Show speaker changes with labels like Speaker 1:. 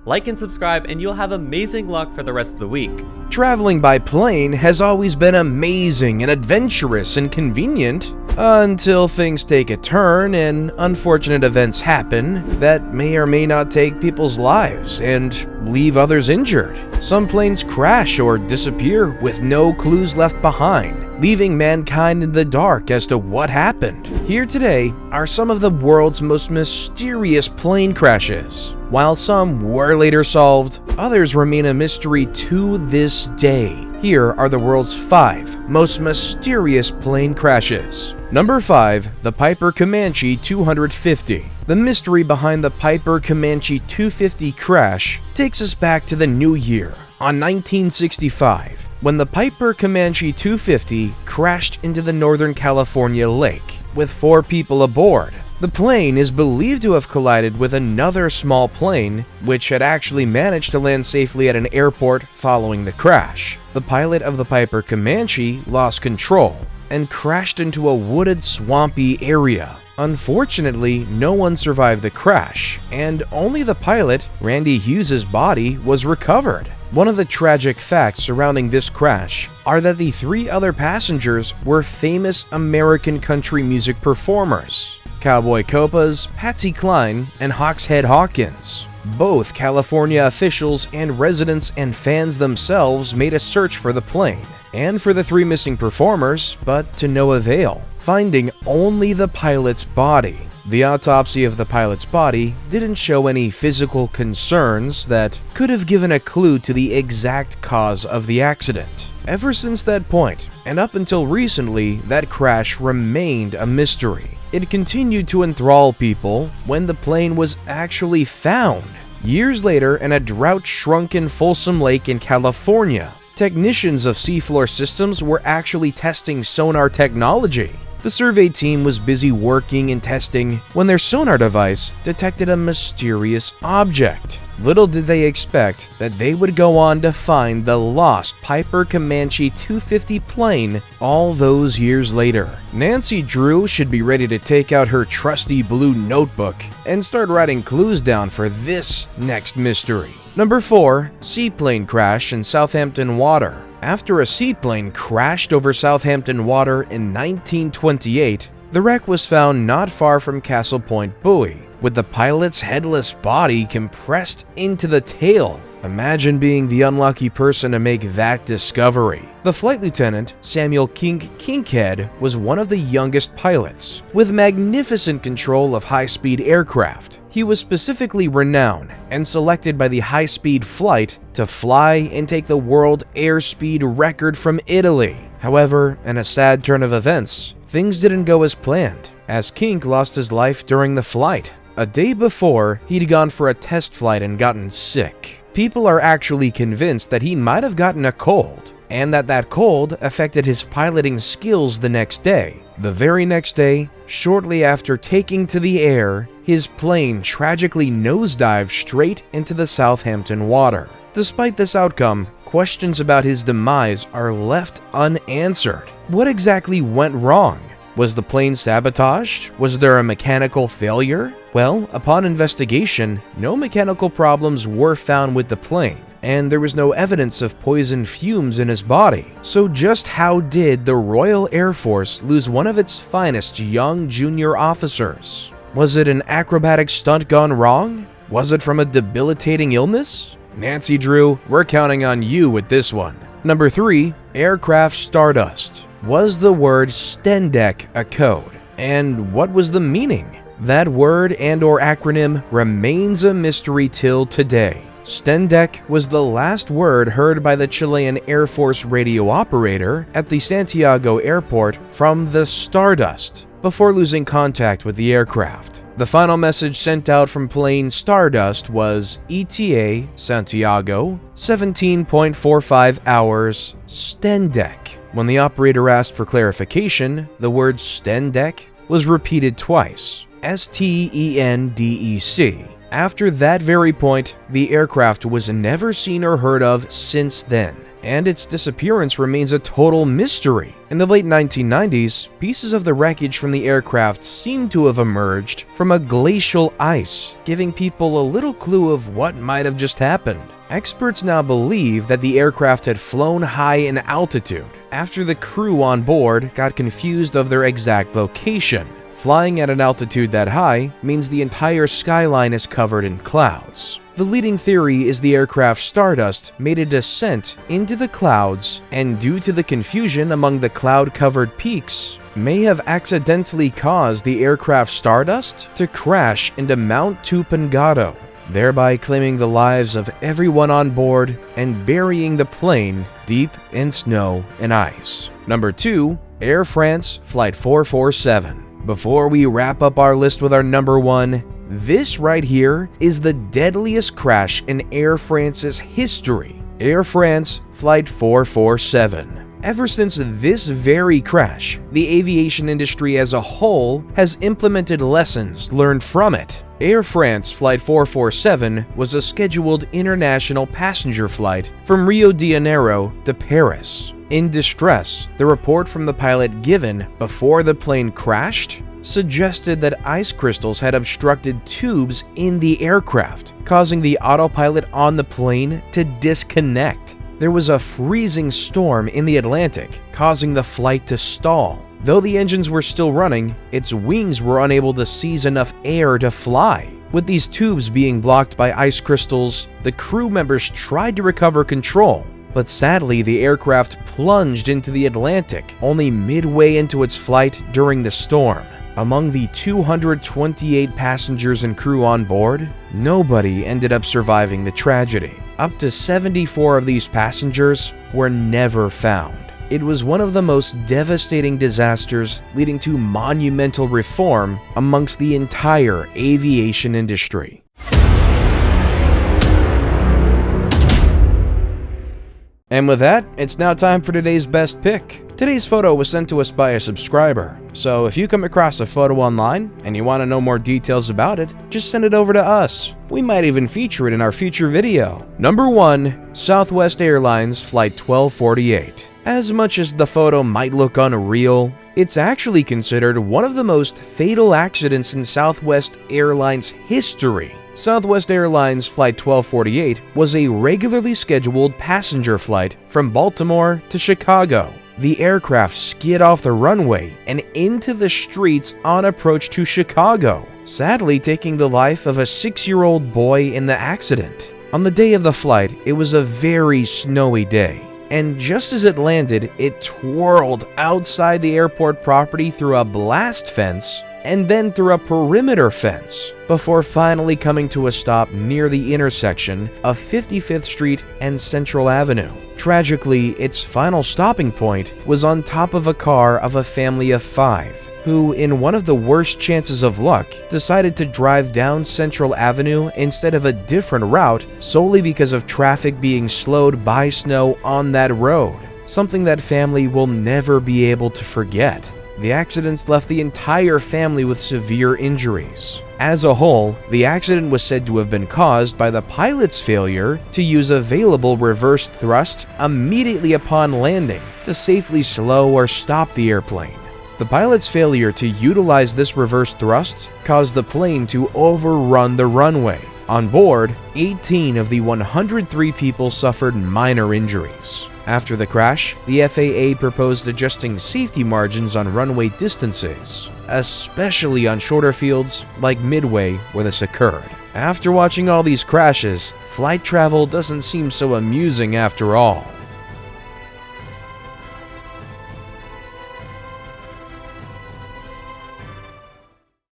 Speaker 1: Like and subscribe and you'll have amazing luck for the rest of the week.
Speaker 2: Traveling by plane has always been amazing and adventurous and convenient, until things take a turn and unfortunate events happen that may or may not take people's lives and leave others injured. Some planes crash or disappear with no clues left behind, leaving mankind in the dark as to what happened. Here today are some of the world's most mysterious plane crashes. While some were later solved, others remain a mystery to this day. Here are the world's 5 most mysterious plane crashes. Number 5. The Piper Comanche 250. The mystery behind the Piper Comanche 250 crash takes us back to the new year, on 1965, when the Piper Comanche 250 crashed into the Northern California lake, with 4 people aboard. The plane is believed to have collided with another small plane, which had actually managed to land safely at an airport following the crash. The pilot of the Piper Comanche lost control and crashed into a wooded, swampy area. Unfortunately, no one survived the crash, and only the pilot, Randy Hughes' body, was recovered. One of the tragic facts surrounding this crash are that the 3 other passengers were famous American country music performers: Cowboy Copas, Patsy Cline, and Hawkshead Hawkins. Both California officials and residents and fans themselves made a search for the plane and for the 3 missing performers, but to no avail, finding only the pilot's body. The autopsy of the pilot's body didn't show any physical concerns that could have given a clue to the exact cause of the accident. Ever since that point, and up until recently, that crash remained a mystery. It continued to enthrall people when the plane was actually found years later in a drought-shrunken Folsom Lake in California. Technicians of seafloor systems were actually testing sonar technology. The survey team was busy working and testing when their sonar device detected a mysterious object. Little did they expect that they would go on to find the lost Piper Comanche 250 plane all those years later. Nancy Drew should be ready to take out her trusty blue notebook and start writing clues down for this next mystery. Number 4. Seaplane crash in Southampton water. After a seaplane crashed over Southampton water in 1928, the wreck was found not far from Castle Point Buoy, with the pilot's headless body compressed into the tail. Imagine being the unlucky person to make that discovery. The flight lieutenant, Samuel Kinkhead, was one of the youngest pilots, with magnificent control of high-speed aircraft. He was specifically renowned and selected by the high-speed flight to fly and take the world airspeed record from Italy. However, in a sad turn of events, things didn't go as planned, as Kink lost his life during the flight. A day before, he'd gone for a test flight and gotten sick. People are actually convinced that he might have gotten a cold, and that cold affected his piloting skills the next day. The very next day, shortly after taking to the air, his plane tragically nosedived straight into the Southampton water. Despite this outcome, questions about his demise are left unanswered. What exactly went wrong? Was the plane sabotaged? Was there a mechanical failure? Well, upon investigation, no mechanical problems were found with the plane, and there was no evidence of poison fumes in his body. So just how did the Royal Air Force lose one of its finest young junior officers? Was it an acrobatic stunt gone wrong? Was it from a debilitating illness? Nancy Drew, we're counting on you with this one. Number 3. Aircraft Stardust. Was the word Stendek a code? And what was the meaning? That word and/or acronym remains a mystery till today. Stendek was the last word heard by the Chilean Air Force radio operator at the Santiago airport from the Stardust before losing contact with the aircraft. The final message sent out from plane Stardust was ETA Santiago 17.45 hours Stendek. When the operator asked for clarification, the word Stendek was repeated twice, STENDEC, After that very point, the aircraft was never seen or heard of since then, and its disappearance remains a total mystery. In the late 1990s, pieces of the wreckage from the aircraft seem to have emerged from a glacial ice, giving people a little clue of what might have just happened. Experts now believe that the aircraft had flown high in altitude after the crew on board got confused of their exact location. Flying at an altitude that high means the entire skyline is covered in clouds. The leading theory is the aircraft Stardust made a descent into the clouds, and due to the confusion among the cloud-covered peaks, may have accidentally caused the aircraft Stardust to crash into Mount Tupungato, thereby claiming the lives of everyone on board and burying the plane deep in snow and ice. Number 2. Air France Flight 447. Before we wrap up our list with our number 1, this right here is the deadliest crash in Air France's history. Air France Flight 447. Ever since this very crash, the aviation industry as a whole has implemented lessons learned from it. Air France Flight 447 was a scheduled international passenger flight from Rio de Janeiro to Paris. In distress, the report from the pilot given before the plane crashed suggested that ice crystals had obstructed tubes in the aircraft, causing the autopilot on the plane to disconnect. There was a freezing storm in the Atlantic, causing the flight to stall. Though the engines were still running, its wings were unable to seize enough air to fly. With these tubes being blocked by ice crystals, the crew members tried to recover control, but sadly the aircraft plunged into the Atlantic only midway into its flight during the storm. Among the 228 passengers and crew on board, nobody ended up surviving the tragedy. Up to 74 of these passengers were never found. It was one of the most devastating disasters, leading to monumental reform amongst the entire aviation industry. And with that, it's now time for today's best pick. Today's photo was sent to us by a subscriber, so if you come across a photo online and you want to know more details about it, just send it over to us. We might even feature it in our future video. Number 1. Southwest Airlines Flight 1248. As much as the photo might look unreal, it's actually considered one of the most fatal accidents in Southwest Airlines history. Southwest Airlines Flight 1248 was a regularly scheduled passenger flight from Baltimore to Chicago. The aircraft skid off the runway and into the streets on approach to Chicago, sadly taking the life of a 6-year-old boy in the accident. On the day of the flight, it was a very snowy day, and just as it landed, it twirled outside the airport property through a blast fence and then through a perimeter fence, before finally coming to a stop near the intersection of 55th Street and Central Avenue. Tragically, its final stopping point was on top of a car of a family of 5, who, in one of the worst chances of luck, decided to drive down Central Avenue instead of a different route solely because of traffic being slowed by snow on that road, something that family will never be able to forget. The accidents left the entire family with severe injuries. As a whole, the accident was said to have been caused by the pilot's failure to use available reverse thrust immediately upon landing to safely slow or stop the airplane. The pilot's failure to utilize this reverse thrust caused the plane to overrun the runway. On board, 18 of the 103 people suffered minor injuries. After the crash, the FAA proposed adjusting safety margins on runway distances, especially on shorter fields like Midway where this occurred. After watching all these crashes, flight travel doesn't seem so amusing after all.